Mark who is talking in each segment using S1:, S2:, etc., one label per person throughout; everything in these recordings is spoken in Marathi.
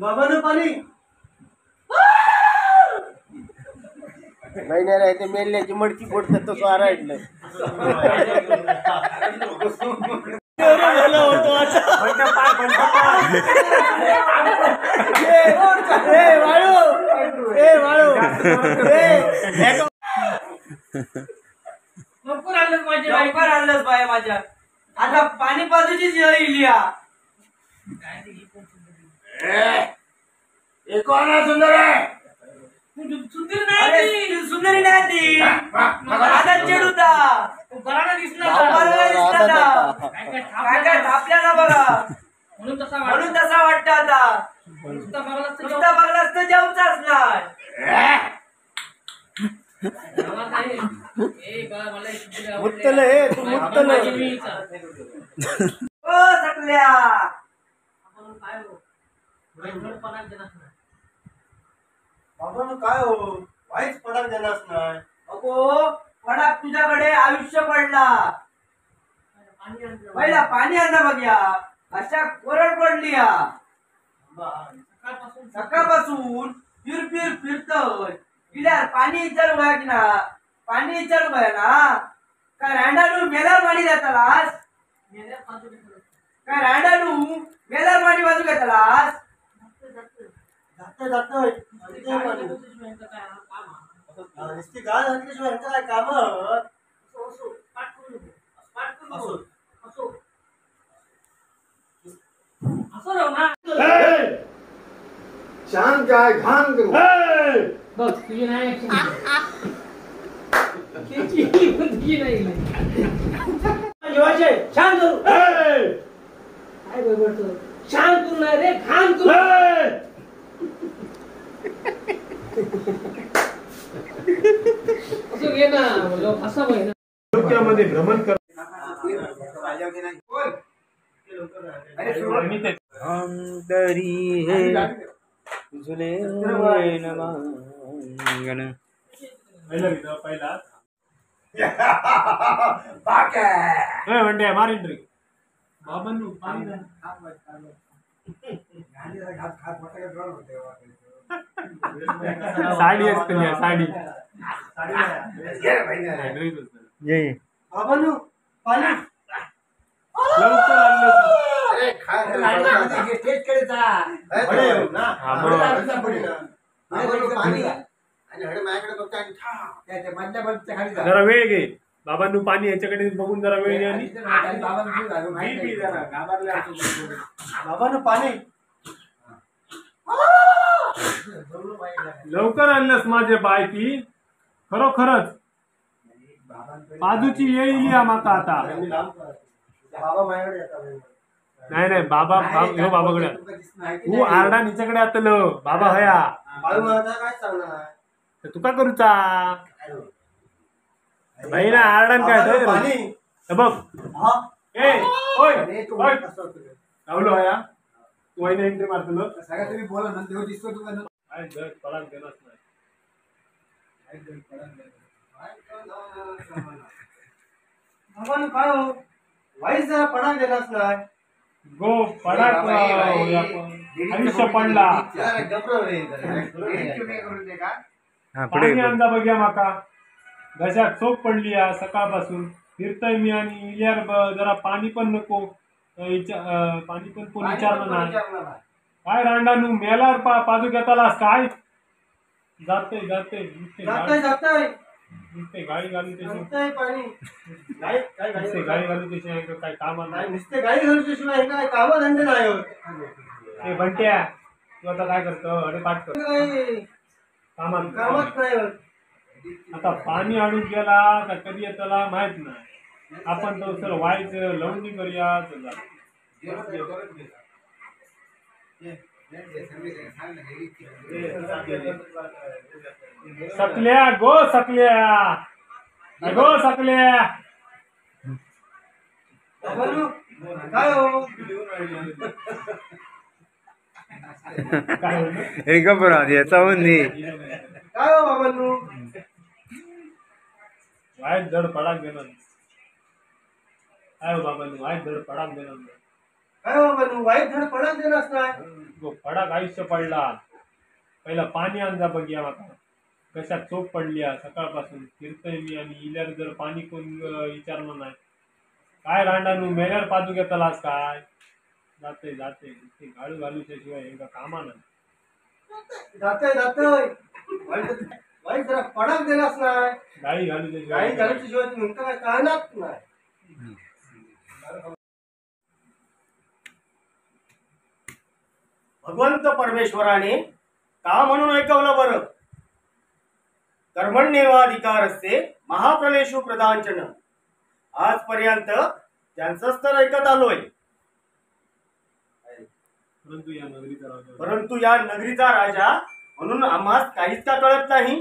S1: बाबानं पाणी
S2: नाही नाही ते मेल्याची मडकी फोडतात तो स्वारा ऐकलं
S1: लवकर आणलंच बाय माझ्या आता पाणी पाजूची लिया
S2: सुंदर आहे
S1: सुंदरी नाही ती आता चेडूता काय आपल्याला बघा म्हणून तसा वाटतं आता नुसता बघला असतं जेवच असणार
S2: मुत्तल हे तू मुत्तल
S1: ओ सकल्या
S3: बाबांनो काय हो वाईच पडाक देणार नाही
S1: अगो पडाक तुझ्याकडे आयुष्य पडला पहिला पाणी आणा बघ्या अशा कोरड पडली सकाळपासून फिर फिरतोय गेल्यावर पाणी विचारू बघा की ना पाणी विचारू बघा ना काय रांडाडू मेल्यावर पाणी देतालास काय रांडाडू मेल्यावर पाणी बाजू घेतालास
S3: जातोय नुसती गाळ घातल्याशिवाय काय काम
S2: शांत काय घाण करू
S4: बघ तुझी नाही
S1: शांत करू
S4: काय बडबडतो शांत करू नाही रे घाण करू असं घे ना लोक असं बघ ना
S2: डोक्यामध्ये भ्रमण कर
S5: अंतरी है तुझले नमांगन
S2: पहिला म्हणते मारीन रे बाबांनो पाणी साडी असते साडी
S3: बाबांनो पाणी
S2: लवकर आणलं जरा वेळ घे बाबांनो पाणी याच्याकडे बघून जरा वेळ घे आणि
S3: बाबांनो पाणी
S2: लवकर आणलंस माझे बायकी खरोखरच बाजूची येईल या माका आता
S3: बाबा माझ्याकडे येतात
S2: नाही नाही बाबा ह्यो बाबाकडे तू आरडा निच्याकडे आतलो बाबा हया
S3: बाळू मला काय सांगणार
S2: तर तुका करूचा भाई ना आरडान काय
S3: पाणी
S2: हे बघ ए ओय ओय राहुलो हया तू आईने एंट्री मारतलो
S3: सगळ्या तुम्ही बोला ना तेव्हा दिसतो तुम्हाला
S2: काय जग पडाक देणार नाही
S3: बाबांनो काय हो वाईस जरा पडाक देणार नाही
S2: गो पडाक आयुष्य पडला पाणी आणजा बघ्या माका घशात चोख पडली सकाळपासून फिरतय मी आणि इल्यार जरा पाणी पण नको पाणी पण कोण विचारलं नाही काय रांडानू मेलार पाजू घेतालास काय जाते जाते नुसते गाडी घालून त्याची
S3: पाणी
S2: नुसते गाडी घालून त्याची काय काम नाही
S3: नुसते गाडी घालून शिवाय काय काम धंदे नाही होत
S2: हे बंट्या तू आता काय करतो अरे पाठ कर
S3: कामात नाही होत
S2: आता पाणी आणून गेला का कधी येताला माहित नाही आपण तो सर व्हायचं लवणी करूया सकल्या गो सकल्या गो सकल्या
S3: काय हो
S5: याचा म्हणजे
S3: काय हो बाबांनो
S2: वाईट जड पडाक गेलं काय हो बाबांनो वाईट जड पडाक गेलं
S3: काय हो बाबांनो वाईट धड पडत देणार नाही
S2: गो फडाक आयुष्य पडला. पहिला पाणी आणजा बघिया माका कशात चोक पडली सकाळपासून फिरतय मी आणि इल्यार जर पाणी कोण विचारणार नाही. काय रांडानू मेल्यावर पाजू घेतलास काय. जाते जाते ते गाळू घालूच्या शिवाय हे कामा नाही.
S3: जातोय वाईट जरा पडाक दिलास नाही.
S2: गाळी घालूच्या
S3: काही
S2: शिवाय
S3: घालूच्या शिवाय तुमका काय कळणार नाही. भगवंत परमेश्वराने का म्हणून ऐकवलं बरं. कर्मण्येवाधिकारस्ते महाप्रलेशु प्रदांचन. आजपर्यंत त्यांचंच तर ऐकत आलोय. परंतु या नगरीचा राजा म्हणून आम्हास काहीच का कळत नाही.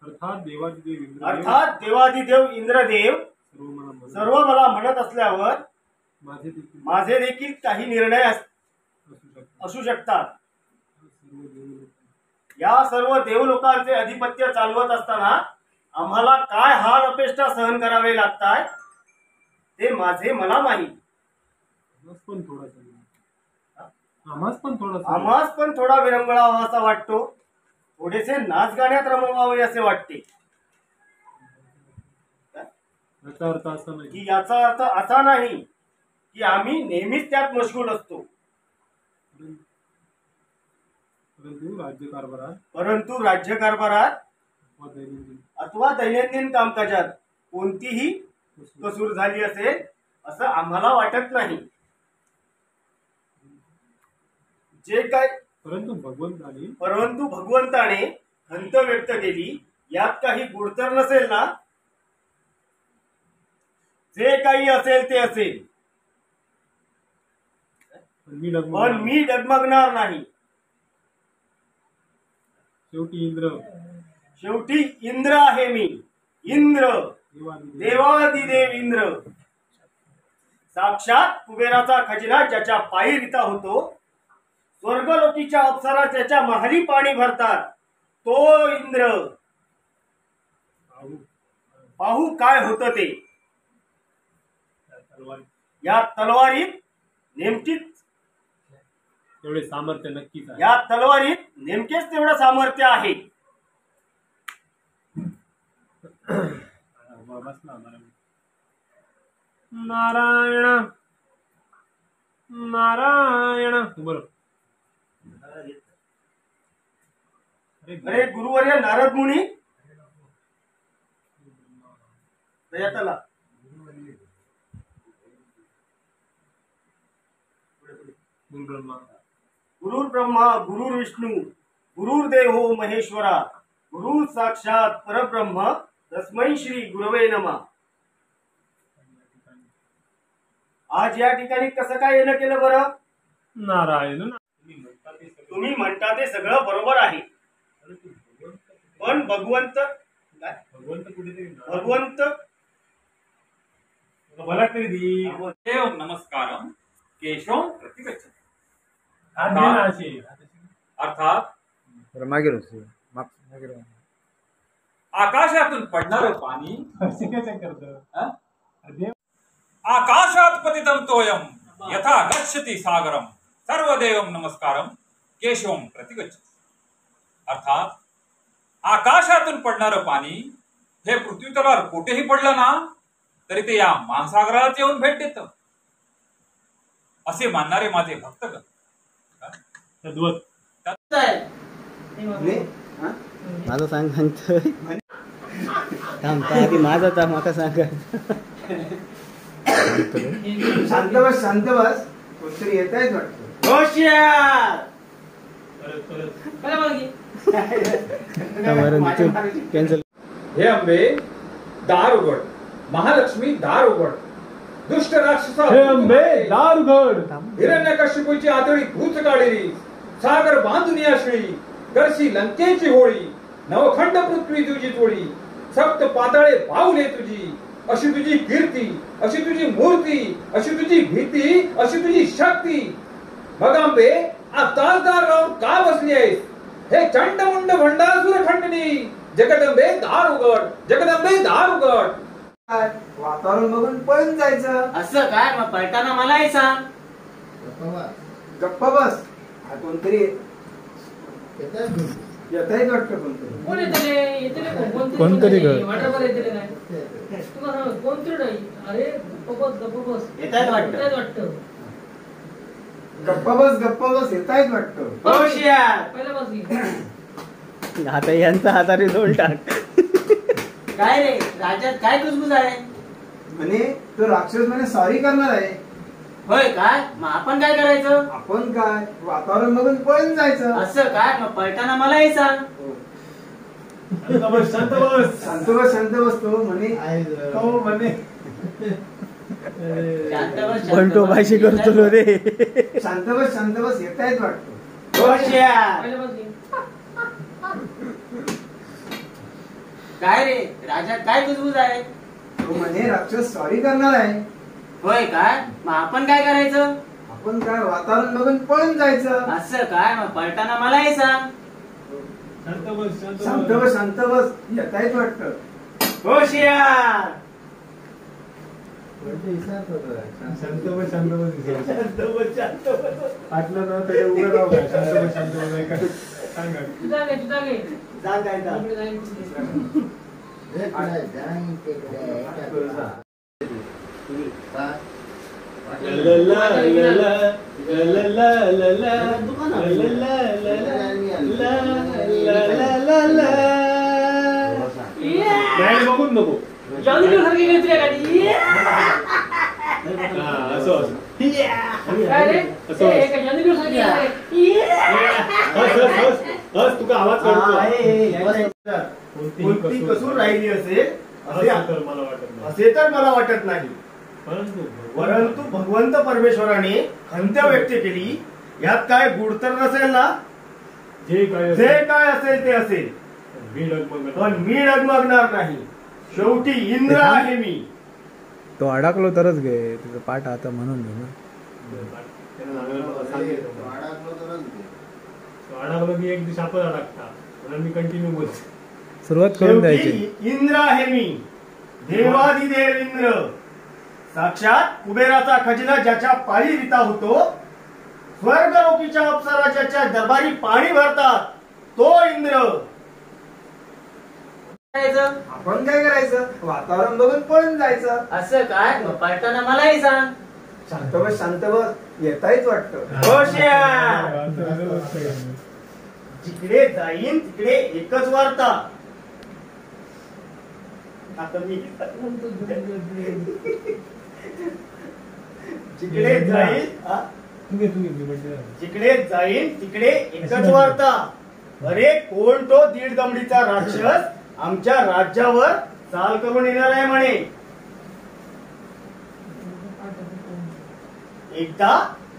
S3: अर्थात देवादिदेव इंद्रदेव सर्व मला म्हणत असल्यावर माझे देखील काही निर्णय असू शकतात. या सर्व देवलोकांचे अधिपत्य चालवत असताना आम्हाला काय हाल अपेष्टा सहन करावे लागतात ते माझे मला माहीत. आम्हास पण थोडा विरंगुळावा असा वाटतो. थोडेसे नाच गाण्यात रमवावे असे वाटते. याचा अर्थ असा नाही की आम्ही नेहमीच त्यात मशगूल असतो. परंतु राज्यकारभारात अथवा दैनंदिन कामकाजात कोणतीही कसूर झाली असेल असं आम्हाला वाटत नाही. जे काय परंतु भगवंताने खंत व्यक्त केली यात काही गुढ तर नसेल ना. जे काही असेल ते असेल पण मी डगमगणार नाही. शेवटी इंद्र आहे मी. इंद्र देवादिदेव इंद्र. साक्षात कुबेराचा खजिना ज्याच्या पायी रिता होतो. स्वर्गलोकीच्या अप्सरा त्याच्या महाली पाणी भरतात तो इंद्र. पाहू काय होतं ते. या तलवारीत नेमकीच
S2: तेवढे सामर्थ्य नक्कीच आहे.
S3: या तलवारीत नेमकेच तेवढं सामर्थ्य आहे.
S2: नारायण नारायण. बरोबर.
S3: अरे गुरुवर्य नारद मुनी दयातला. गुरुर ब्रह्मा गुरुर विष्णू गुरुर्देवो महेश्वरा गुरु साक्षात परब्रह्म तस्मै श्री गुरवे नमः. आज या ठिकाणी कसं काय येणं केलं बरं.
S2: नारायण.
S3: तुम्ही म्हणता ते सगळं बरोबर आहे. पण भगवंत
S2: मला तरी दी.
S6: एवं नमस्कारम केशव प्रतिगच्छति. अर्थात आकाशातून पडणारं पाणी आकाशात पतितं तोयम यथा गच्छति सागरम सर्वदेवं नमस्कारम केशवम प्रतिगच्छति. अर्थात आकाशातून पडणारं पाणी हे पृथ्वी तलावर कुठेही पडलं ना तरी ते या महासागरात येऊन भेट देतं असे मानणारे माझे भक्तगण.
S5: माझं सांगतोय थांबता आधी माझा तर माका सांगा.
S1: शांत बस कोणतरी येत आहे वाटतं.
S5: कॅन्सल.
S6: हे अंबे दार उघड. महालक्ष्मी दार उघड. दुष्ट राक्षसा
S2: हे अंबे दार उघड.
S6: हिरण्यकश्यपूची आतळी भूत काढेली. सागर बांधून आश्री करशी लंकेची होळी. नवखंड पृथ्वी तुझी तोडी. सप्त पाताळे पावले तुझी. अशी तुझी कीर्ती अशी तुझी मूर्ती अशी तुझी भीती अशी तुझी शक्ती. मग अंबे तासदार राहून का बसली आहेस. हे चंडमुंड भंडासुर खंडनी. जगदंबे दार उघड. जगदंबे दार उघड.
S1: वातावरण बघून पळून जायचं.
S5: असं काय? मग पळताना मलाही सांग.
S1: गप्प बस. हा कोणतरी येतायच वाटतं कोणतरी.
S4: कोण येतले
S5: कोणतरी ग.
S4: वाटरवर येतले नाही तुला सांग कोणतरी नाही. अरे गप्प बस
S5: येतायत वाटतं.
S4: वाटतं
S1: गप्प बस येतायच वाटतं.
S4: पहिल्या बस घे.
S5: आता यांचा हाताने दोन टाक. काय रे राज्यात काय कुजबुज आहे?
S1: म्हणे तो राक्षस म्हणे सॉरी करणार आहे.
S5: होय काय? मग आपण काय करायचं?
S1: आपण काय वातावरण बघून पळून जायचं.
S5: असं काय? मग पळताना मलाही सांग.
S1: शांत बसतो म्हणे.
S2: हो म्हणे
S5: बंटो भाषी करतो रे.
S1: शांत बस येतायच वाटतं.
S4: पहिल्या बस घे.
S5: काय रे राज्यात काय कुजबुज आहे?
S1: तो म्हणे राक्षस सॉरी करणार आहे.
S5: होय काय? मग आपण काय करायचं?
S1: आपण काय वातावरण बघून पळून जायचं.
S5: असं काय? मग पळताना मलाही सांग.
S1: शांत बस येतायच वाटतं.
S4: तुझा घे इकडे जाईन.
S2: बघून नको.
S4: जॉनी सारखी घेतली गाडी.
S2: असं
S4: काय रे हे काय जॉनी सारखी
S2: हस तुका आवाज
S3: कोणती कसूर राहिली असेल
S2: मला वाटत नाही.
S3: असे तर मला वाटत नाही.
S2: परंतु
S3: भगवंत परमेश्वराने खंत व्यक्त केली. यात काय गुढ तर नसेल ना.
S2: जे काय
S3: जे काय असेल ते असेल. पण मी डगमगणार नाही. शेवटी इंद्र आहे मी.
S5: तो अडकलो तरच घे. तुझं पाठ आता म्हणून घे ना.
S2: अडकलो की एक दिवस आपण अडकता म्हणून मी कंटिन्यू बोलतो.
S5: सुरुवात करून द्यायची.
S3: शेवटी इंद्र आहे मी. देवाधिदेव इंद्र. साक्षात कुबेराचा खजिना ज्याच्या पायी रिता होतो. स्वर्गलोकीच्या अप्सरा ज्याच्या दरबारी पाणी भरतात तो इंद्र.
S1: आपण काय करायचं वातावरण बघून पळून जायचं.
S5: असं काय? मग पळताना मलाही सांग.
S1: शांत बस येतायच वाटतं.
S3: जिकडे जाईन तिकडे एकच वार्ता. आता मी जिकडे जाईन तिकडे एकच वार्ता. अरे कोण तो 1.5 दमडीचा राक्षस आमच्या राज्यावर चाल करून येणार आहे म्हणे. एकदा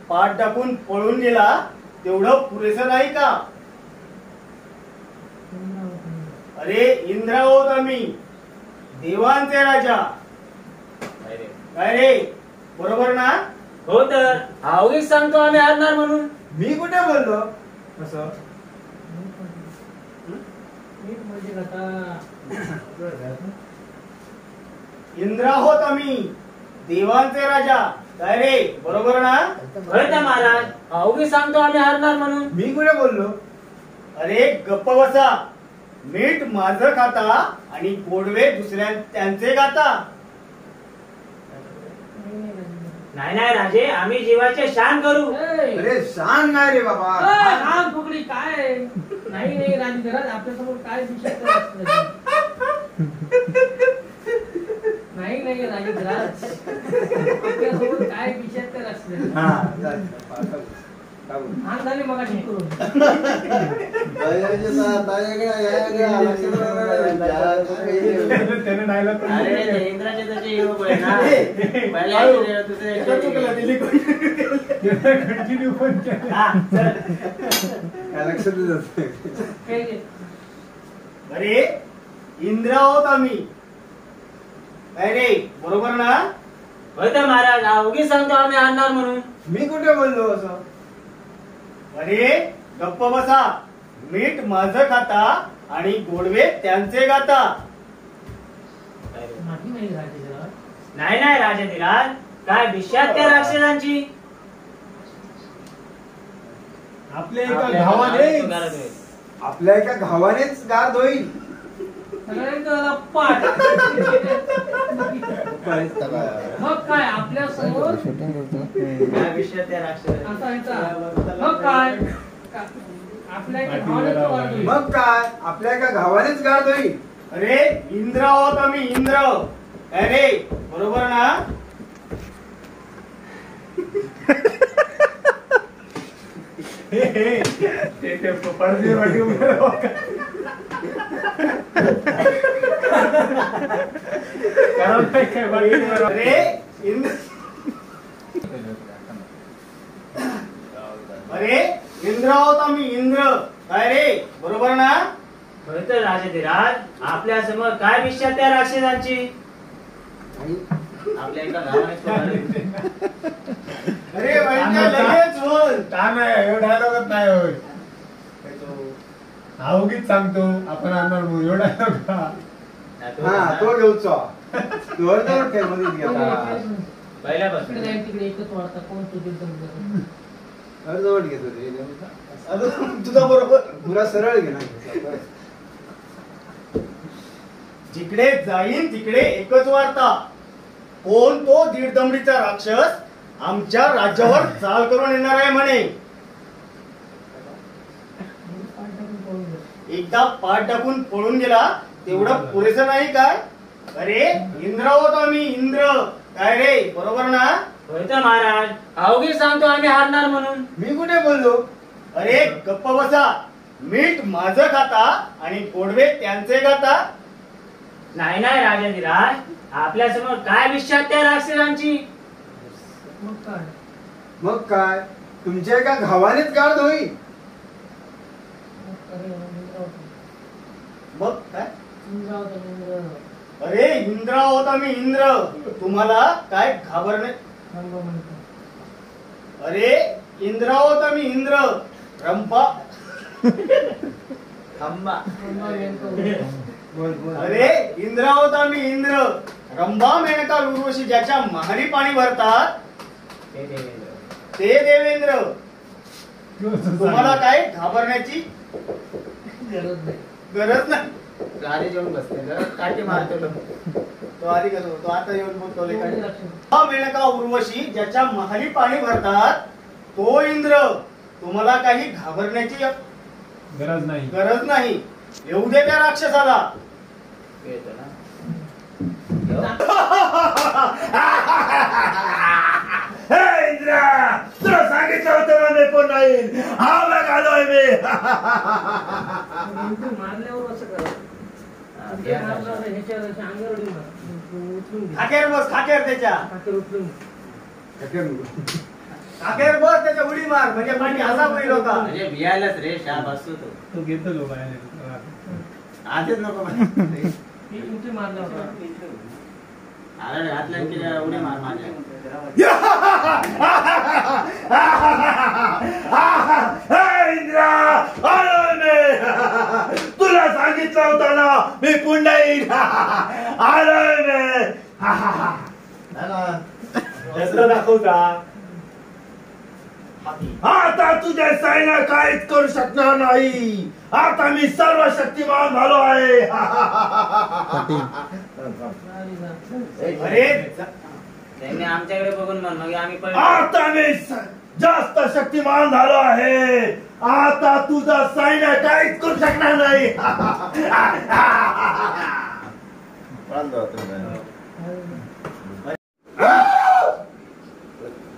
S3: पाठ टाकून पळून गेला तेवढं पुरेसं नाही का? अरे इंद्र आहोत आम्ही. देवांचे राजा. काय रे बरोबर ना?
S5: हो तर अवघीच सांगतो आम्ही हारणार म्हणून.
S1: मी कुठे बोललो असं.
S3: इंद्र आहोत आम्ही. देवांचे राजा. काय रे बरोबर ना?
S5: होय महाराज अवघीच सांगतो आम्ही हारणार म्हणून.
S1: मी कुठे बोललो.
S3: अरे गप्प बसा. मीठ माझं खाता आणि गोडवे दुसऱ्या त्यांचे गाता.
S5: नाही राजे आम्ही जीवाचे शान करू.
S1: अरे शान नाही रे बाबा.
S4: राम फुकडी काय नाही राजी घरात आपल्यासमोर काय विषय नाही राजी घरात आपल्यासमोर काय विषय तर असले. हा झाले मग करून
S5: इंद्राचे त्याचे योग आहे ना.
S2: कंटिन्यू पण
S3: अरे इंद्र आहोत आम्ही. काय रे बरोबर ना?
S5: होय तर महाराज अवघीच सांगतो आम्ही हारणार म्हणून.
S1: मी कुठे बोललो असं.
S3: अरे गप्प बसा. मीठ माझं खाता आणि गोडवे त्यांचे गाता.
S4: माती नाही राजाधिराज.
S7: नाही नाही राजाधिराज, काय विषयात त्या राक्षसांची?
S2: आपल्या एका गावाने
S3: आपल्या एका घावानेच गार होईल.
S4: सगळ्यांचा पाठ. मग काय आपल्या समोर
S7: काय विषयात त्या राक्षसांची?
S4: मग काय आपल्या एका भावानेच वाढ होईल.
S3: मग काय आपल्या एका घावानेच गार होईल. अरे इंद्र आहोत आम्ही, इंद्र. अरे बरोबर ना?
S2: पडदे वाटी उभे राहा.
S3: अरे इंद्र, अरे इंद्र आहोत आम्ही, इंद्र. काय रे बरोबर ना?
S7: होय तर राजाधिराज, आपल्या समोर काय विषयात त्या राक्षसांची? आपल्या एका गावानेच वाढ.
S3: अरे वैद्य लगेच बोल.
S2: का नाही एवढा डायलॉगच नाही होय. हा उगीच सांगतो आपण आणणार म्हणून एवढा डायलॉग का?
S3: हा तो घेऊचा तो अर्धवट काय मध्ये घेता.
S7: पहिल्यापासून
S4: तिकडे जाईल तिकडे एकच वाढता. कोण तुझे दम
S3: अर्धवट घेतो रे. तुझा बरोबर पुरा सरळ घे ना. जिकडे जाईन तिकडे एकच वार्ता. कोण तो दीड दमडीचा राक्षस आमच्या राज्यावर चाल करून येणार आहे म्हणे. एकदा पाठ टाकून पळून गेला तेवढं पुरेसं नाही काय? अरे इंद्र आहोत आम्ही, इंद्र. काय रे बरोबर ना?
S7: होय तर महाराज, अवघी सांगतो आम्ही हारणार म्हणून.
S3: मी कुठे बोललो? अरे गप्प बसा. मीठ माझं खाता आणि गोडवे त्यांचे खाता.
S7: नाही नाही राजाधिराज, आपल्या समोर काय विषयात त्या राक्षसांची?
S4: मग काय
S3: मग काय तुमच्या एका घावानेच गाड होईल. मग काय? अरे इंद्र आहोत आम्ही, इंद्र. तुम्हाला काय घाबरणे? अरे इंद्र आहोत आम्ही, इंद्र. रंपा. अरे इंद्र आहोत आम्ही, इंद्र. रंभा, मेनका, उर्वशी ज्याच्या महाली पाणी भरतात ते देवेंद्र. तुम्हाला काय घाबरण्याची गरज नाही.
S5: गाडी जेवून बसते काठी मारतो.
S3: तो आधी कसं तो आता येऊन बोलतो. मेनका, उर्वशी ज्याच्या महाली पाणी भरतात तो इंद्र. तुम्हाला काही घाबरण्याची गरज नाही. येऊ दे त्या राक्षसाला.
S8: इंद्रा, तुला सांगितलं होतं ना मी कोण नाही. हा बघ आलोय मी.
S4: मारल्यावर असं करा. ह्याच्या अंगावर उचलून घे.
S3: खाकेर बस, खाकेर त्याच्या
S4: खाकर उचलून
S3: खाकेर बस, त्याच्या उडी मार म्हणजे पाणी असा होईल होता.
S7: म्हणजे भियायलाच रे शाप असतो
S2: तो घेतो लो बाहेर.
S3: आधीच नको
S4: ही उंची मारला होता.
S7: अरे हात लावून केल्या उड्या मार माझ्या.
S8: इंद्रा, आलोय मी. तुला सांगितलं होतं ना मी पुन्हा येईन. आलोय मी.
S2: कसं दाखवता?
S8: आता तुझ्या सैन्य काहीच करू शकणार नाही. आता मी सर्व शक्तिमान झालो आहे.
S3: अरे
S7: त्यांनी आमच्याकडे बघून म्हण मग आम्ही पण
S8: आता मी जास्त शक्तिमान झालो आहे. आता तुझा सैन्य काहीच करू शकणार नाही.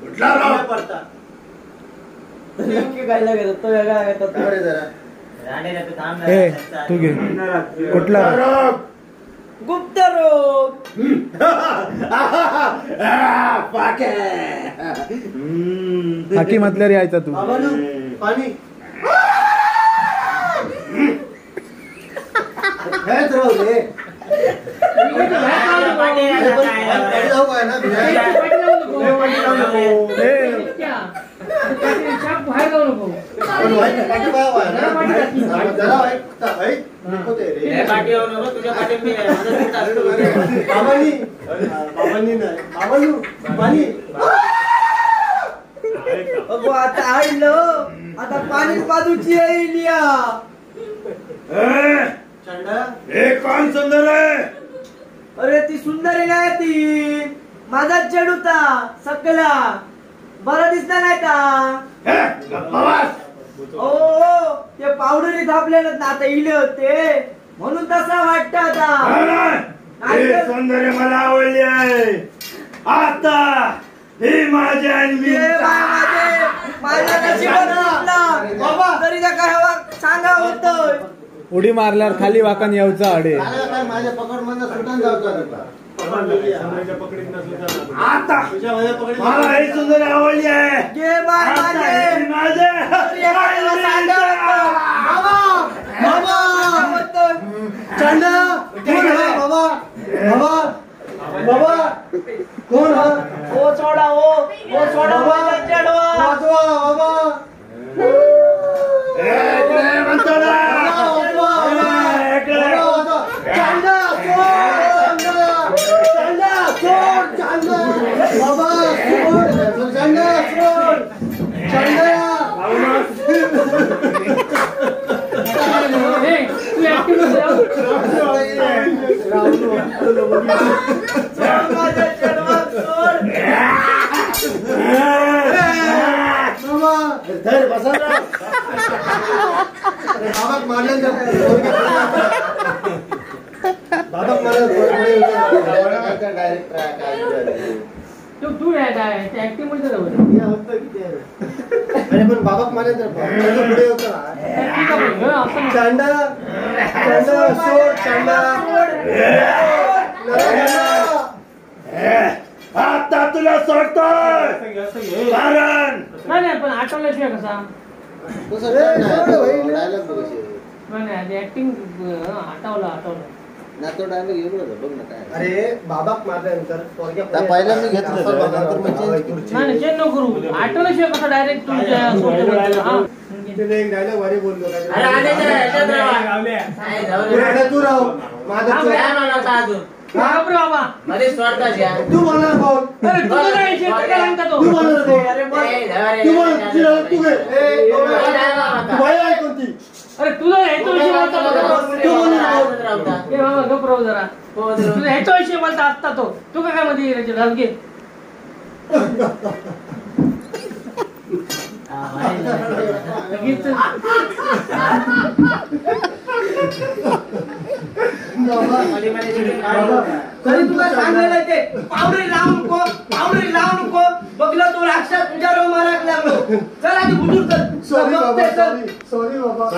S8: कुठला राव?
S3: पडतात.
S1: गायला गेलो तो वेगळा घेतात.
S7: राणे रे, तू थांब ना.
S5: तू घे कुठला
S8: राव?
S1: गुप्त रोग.
S5: हाकी म्हटल्यावर यायचा तू.
S3: पाणी हेच राहू दे.
S4: बाहेर जाऊ नको.
S3: आता भाई नको ते रे
S7: हे पाठी येऊ नको तुझ्या पाठी मी आहे. माझं दूध टाकतो.
S3: बाबांनी बाबांनी नाही बाबांनी पाणी
S1: अगो आता आडलो आता पाणी पाजूची येईल या
S3: चंडा
S8: हे कोण सुंदर आहे?
S1: अरे ती सुंदरी नाही ती माझाच चढूता सकला बरं दिसता नाही का
S8: हे, गप्पा बस.
S1: ओ ते पावडरी थापले ना आता इले होते म्हणून तसा वाटत आता
S8: नाही, हे सौंदर्य मला आवडले आहे. आता हे माझ्या आणि मी
S1: ये माझ्या नशिबात नसला. बाबा तरी त्या काय हवा सांगा होतं
S5: उडी मारल्यावर खाली वाकण यायचा अडे
S3: काय माझ्या पकड मधनं सुटून जाऊचा
S2: समोरच्या पकडीत नसलं तर
S8: आता
S3: तुझ्या माझ्या पकड
S8: मला हे सुंदर आवडली आहे.
S1: ये बाय
S8: आता
S1: माझे
S8: हे माझे
S1: तरी एखाद्याला सांगा होतं.
S3: चंडा कोण हा बाबा बाबा बाबा कोण हा
S1: ओ सोडा ओ सोडा माझ्या चढवा
S3: वाचवा बाबा
S8: हे, इकडे म्हणतो ना. हे, इकडे.
S3: चंडा सोड चंडा सोड चंडा बाबा सोड चंडा सोड चंडा
S4: हे, तू active राहू.
S1: माझ्या चढवा सोड
S3: धर बसा ना बाबाक मारलं बाबाक
S4: तू ऍक्टिंग मध्ये राहू.
S3: अरे पण बाबाक मारलं तर पुढे होता चांडा चांडा सोड चांडा
S8: हे, आता तुला सोडतोय कारण
S4: नाही पण आठवल्याशिवाय कसा नाही ऍक्टिंग आठवलं
S3: अरे बाबाक मारल्यानंतर
S5: पहिला मी घेतलं
S4: नाही चेंज नको करू आठवल्याशिवाय कसा डायरेक्ट तुमच्या
S3: एक डायलॉग वारी बोललो
S7: अरे आधीच्या ह्याच्यात राहा. नाही, जाऊ दे.
S3: तू राह माझा
S7: काय म्हणता अजून
S4: बापरे बाबा
S7: मध्येच वाटतात या
S3: तू बोलणार बोल
S4: अरे तुला नाही शेत सांगता तो
S3: तू बोलणार बोल
S1: अरे बोल.
S7: ए, जाऊ रे.
S3: तू बोल तुझी राह तू घे तू बाई आहे कोणती
S4: अरे तुला ह्याच्या विषयी बोलता
S3: तू
S4: ए बाबा गप राहू जरा तुला ह्याच्या विषयी बोलता असता तो तू काय मध्ये घे लगेच
S1: तरी तुला सांगलेलं ते पावडरी लावू नको बघलं तू राक्षस तुझ्या रोमाराक लागलो चल आधी बुजूर कर
S3: सॉरी बाबा सॉरी बाबा